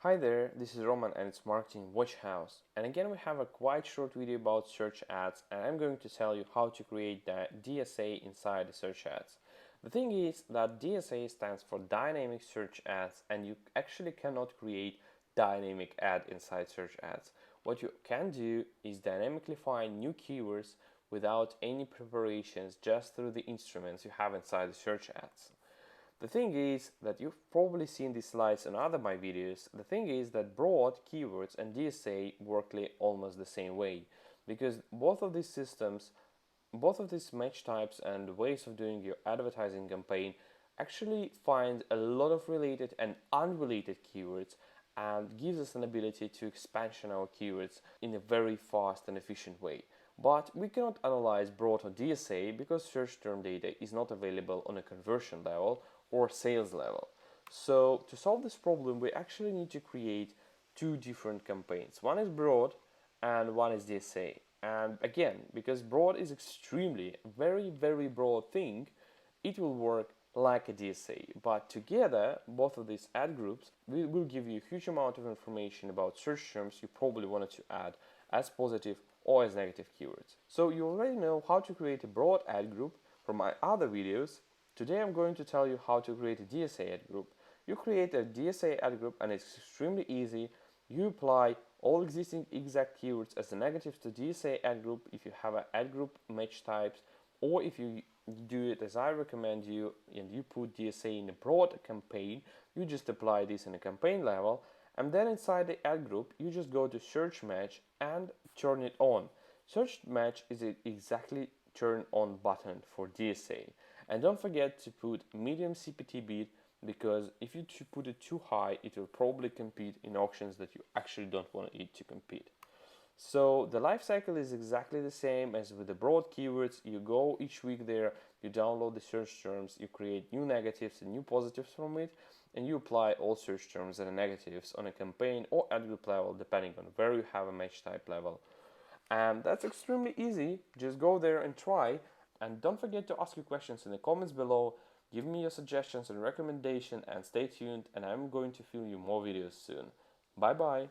Hi there, this is Roman and it's Marketing Watch House. And again, we have a quite short video about search ads, and I'm going to tell you how to create the DSA inside the search ads. The thing is that DSA stands for dynamic search ads, and you actually cannot create dynamic ad inside search ads. What you can do is dynamically find new keywords without any preparations, just through the instruments you have inside the search ads. The thing is that you've probably seen these slides in other my videos. The thing is that broad, keywords and DSA work almost the same way, because both of these systems, both of these match types and ways of doing your advertising campaign actually find a lot of related and unrelated keywords and gives us an ability to expansion our keywords in a very fast and efficient way. But we cannot analyze broad or DSA because search term data is not available on a conversion level or sales level. So to solve this problem, we actually need to create two different campaigns. One is broad and one is DSA. And again, because broad is extremely very broad thing, it will work like a DSA. But together, both of these ad groups will give you a huge amount of information about search terms you probably wanted to add as positive or as negative keywords. So you already know how to create a broad ad group from my other videos. Today I'm going to tell you how to create a DSA ad group. You create a DSA ad group and it's extremely easy. You apply all existing exact keywords as the negatives to DSA ad group if you have an ad group match types, or if you do it as I recommend you and you put DSA in a broad campaign, you just apply this in a campaign level, and then inside the ad group you just go to search match and turn it on. Search match is an exactly turn on button for DSA. And don't forget to put medium CPT bid, because if you put it too high, it will probably compete in auctions that you actually don't want it to compete. So the life cycle is exactly the same as with the broad keywords. You go each week there, you download the search terms, you create new negatives and new positives from it, and you apply all search terms and negatives on a campaign or ad group level, depending on where you have a match type level. And that's extremely easy. Just go there and try. And don't forget to ask your questions in the comments below. Give me your suggestions and recommendations, and stay tuned, and I'm going to film you more videos soon. Bye bye.